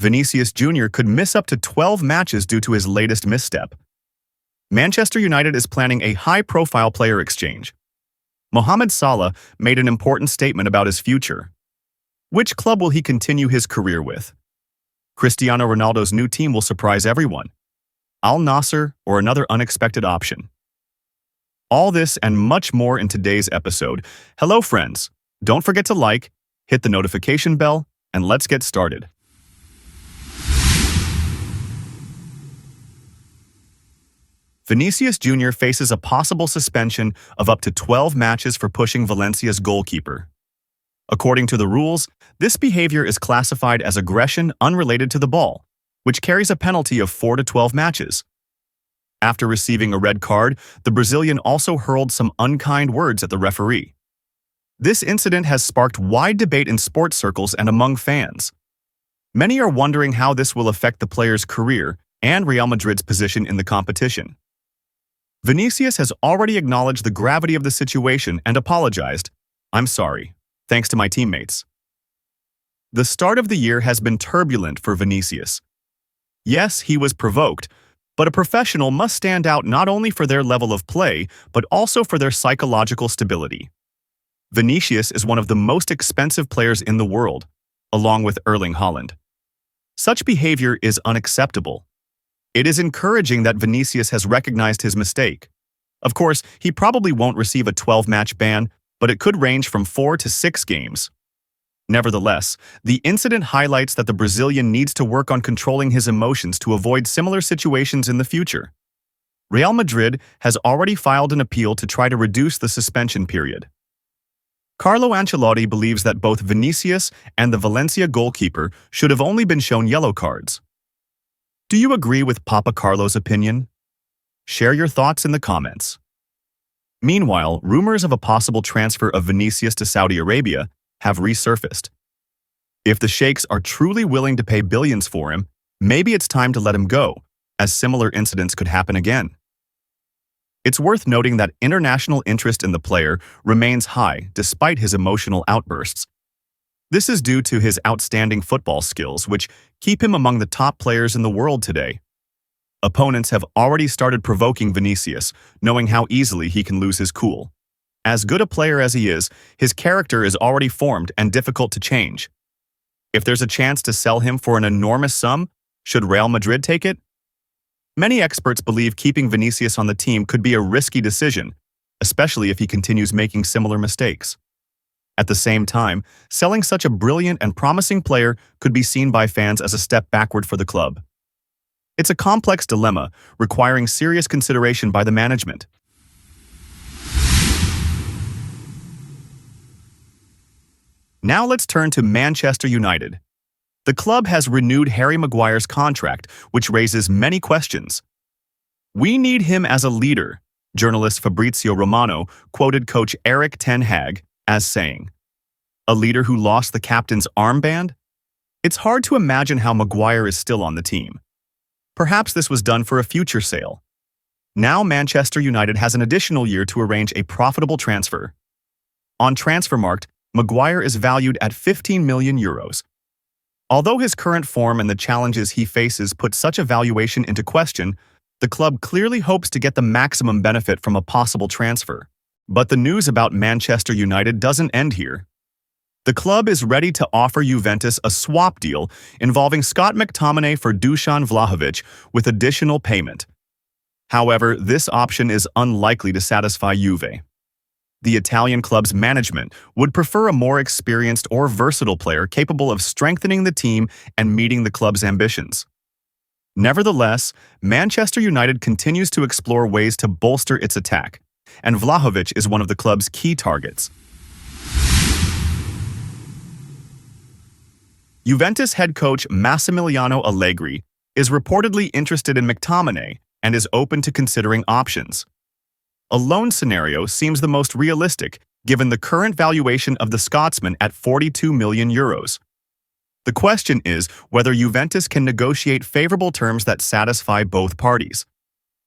Vinícius Jr. could miss up to 12 matches due to his latest misstep. Manchester United is planning a high-profile player exchange. Mohamed Salah made an important statement about his future. Which club will he continue his career with? Cristiano Ronaldo's new team will surprise everyone. Al Nassr or another unexpected option? All this and much more in today's episode. Hello friends, don't forget to like, hit the notification bell, and let's get started. Vinícius Jr. faces a possible suspension of up to 12 matches for pushing Valencia's goalkeeper. According to the rules, this behavior is classified as aggression unrelated to the ball, which carries a penalty of 4 to 12 matches. After receiving a red card, the Brazilian also hurled some unkind words at the referee. This incident has sparked wide debate in sports circles and among fans. Many are wondering how this will affect the player's career and Real Madrid's position in the competition. Vinícius has already acknowledged the gravity of the situation and apologized. "I'm sorry, thanks to my teammates." The start of the year has been turbulent for Vinícius. Yes, he was provoked, but a professional must stand out not only for their level of play, but also for their psychological stability. Vinícius is one of the most expensive players in the world, along with Erling Haaland. Such behavior is unacceptable. It is encouraging that Vinícius has recognized his mistake. Of course, he probably won't receive a 12-match ban, but it could range from 4 to 6 games. Nevertheless, the incident highlights that the Brazilian needs to work on controlling his emotions to avoid similar situations in the future. Real Madrid has already filed an appeal to try to reduce the suspension period. Carlo Ancelotti believes that both Vinícius and the Valencia goalkeeper should have only been shown yellow cards. Do you agree with Papa Carlo's opinion? Share your thoughts in the comments. Meanwhile, rumors of a possible transfer of Vinícius to Saudi Arabia have resurfaced. If the sheikhs are truly willing to pay billions for him, maybe it's time to let him go, as similar incidents could happen again. It's worth noting that international interest in the player remains high despite his emotional outbursts. This is due to his outstanding football skills, which keep him among the top players in the world today. Opponents have already started provoking Vinícius, knowing how easily he can lose his cool. As good a player as he is, his character is already formed and difficult to change. If there's a chance to sell him for an enormous sum, should Real Madrid take it? Many experts believe keeping Vinícius on the team could be a risky decision, especially if he continues making similar mistakes. At the same time, selling such a brilliant and promising player could be seen by fans as a step backward for the club. It's a complex dilemma, requiring serious consideration by the management. Now let's turn to Manchester United. The club has renewed Harry Maguire's contract, which raises many questions. "We need him as a leader," journalist Fabrizio Romano quoted coach Erik ten Hag as saying. A leader who lost the captain's armband? It's hard to imagine how Maguire is still on the team. Perhaps this was done for a future sale. Now Manchester United has an additional year to arrange a profitable transfer. On Transfermarkt, Maguire is valued at €15 million. Although his current form and the challenges he faces put such a valuation into question, the club clearly hopes to get the maximum benefit from a possible transfer. But the news about Manchester United doesn't end here. The club is ready to offer Juventus a swap deal involving Scott McTominay for Dusan Vlahovic with additional payment. However, this option is unlikely to satisfy Juve. The Italian club's management would prefer a more experienced or versatile player capable of strengthening the team and meeting the club's ambitions. Nevertheless, Manchester United continues to explore ways to bolster its attack, and Vlahovic is one of the club's key targets. Juventus head coach Massimiliano Allegri is reportedly interested in McTominay and is open to considering options. A loan scenario seems the most realistic, given the current valuation of the Scotsman at €42 million. The question is whether Juventus can negotiate favorable terms that satisfy both parties.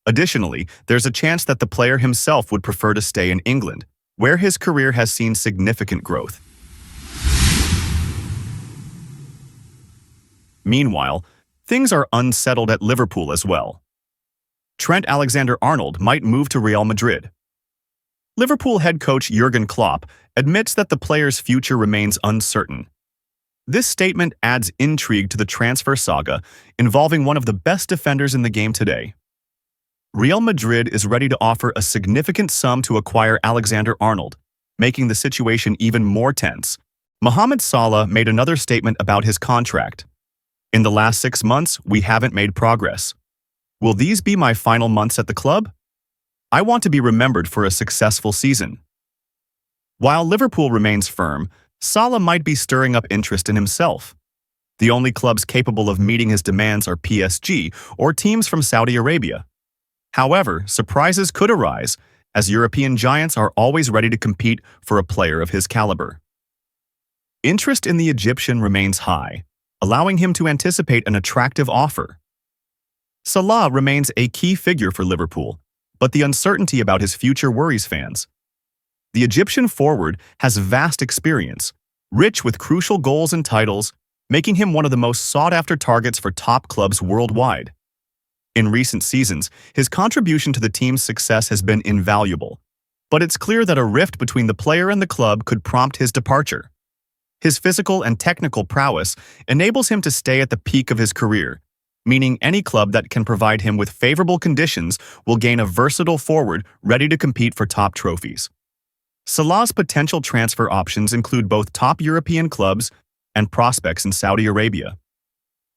Additionally, there's a chance that the player himself would prefer to stay in England, where his career has seen significant growth. Meanwhile, things are unsettled at Liverpool as well. Trent Alexander-Arnold might move to Real Madrid. Liverpool head coach Jurgen Klopp admits that the player's future remains uncertain. This statement adds intrigue to the transfer saga involving one of the best defenders in the game today. Real Madrid is ready to offer a significant sum to acquire Alexander-Arnold, making the situation even more tense. Mohamed Salah made another statement about his contract. In the last 6 months, we haven't made progress. Will these be my final months at the club? I want to be remembered for a successful season. While Liverpool remains firm, Salah might be stirring up interest in himself. The only clubs capable of meeting his demands are PSG or teams from Saudi Arabia. However, surprises could arise, as European giants are always ready to compete for a player of his caliber. Interest in the Egyptian remains high, allowing him to anticipate an attractive offer. Salah remains a key figure for Liverpool, but the uncertainty about his future worries fans. The Egyptian forward has vast experience, rich with crucial goals and titles, making him one of the most sought-after targets for top clubs worldwide. In recent seasons, his contribution to the team's success has been invaluable, but it's clear that a rift between the player and the club could prompt his departure. His physical and technical prowess enables him to stay at the peak of his career, meaning any club that can provide him with favorable conditions will gain a versatile forward ready to compete for top trophies. Salah's potential transfer options include both top European clubs and prospects in Saudi Arabia.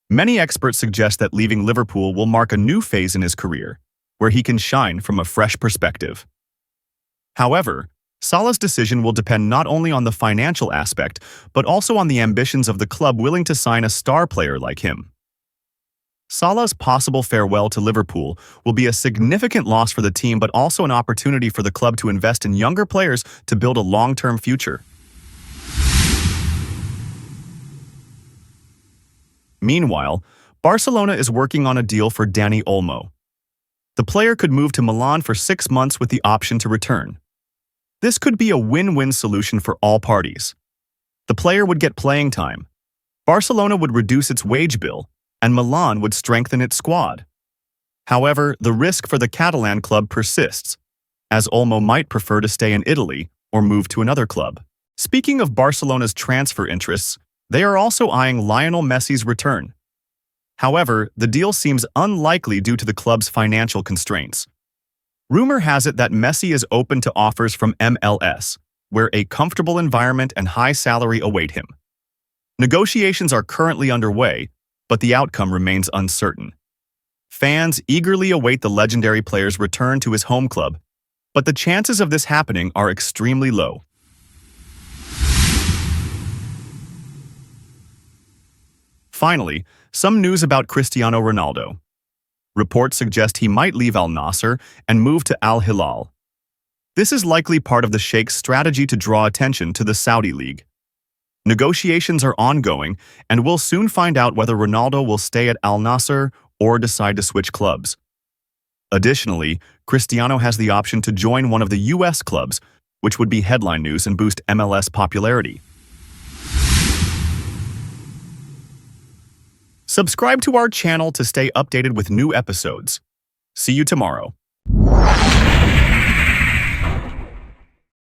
Many experts suggest that leaving Liverpool will mark a new phase in his career, where he can shine from a fresh perspective. However, Salah's decision will depend not only on the financial aspect, but also on the ambitions of the club willing to sign a star player like him. Salah's possible farewell to Liverpool will be a significant loss for the team, but also an opportunity for the club to invest in younger players to build a long-term future. Meanwhile, Barcelona is working on a deal for Dani Olmo. The player could move to Milan for 6 months with the option to return. This could be a win-win solution for all parties. The player would get playing time, Barcelona would reduce its wage bill, and Milan would strengthen its squad. However, the risk for the Catalan club persists, as Olmo might prefer to stay in Italy or move to another club. Speaking of Barcelona's transfer interests, they are also eyeing Lionel Messi's return. However, the deal seems unlikely due to the club's financial constraints. Rumor has it that Messi is open to offers from MLS, where a comfortable environment and high salary await him. Negotiations are currently underway, but the outcome remains uncertain. Fans eagerly await the legendary player's return to his home club, but the chances of this happening are extremely low. Finally, some news about Cristiano Ronaldo. Reports suggest he might leave Al Nassr and move to Al Hilal. This is likely part of the Sheikh's strategy to draw attention to the Saudi League. Negotiations are ongoing, and we'll soon find out whether Ronaldo will stay at Al Nassr or decide to switch clubs. Additionally, Cristiano has the option to join one of the US clubs, which would be headline news and boost MLS popularity. Subscribe to our channel to stay updated with new episodes. See you tomorrow.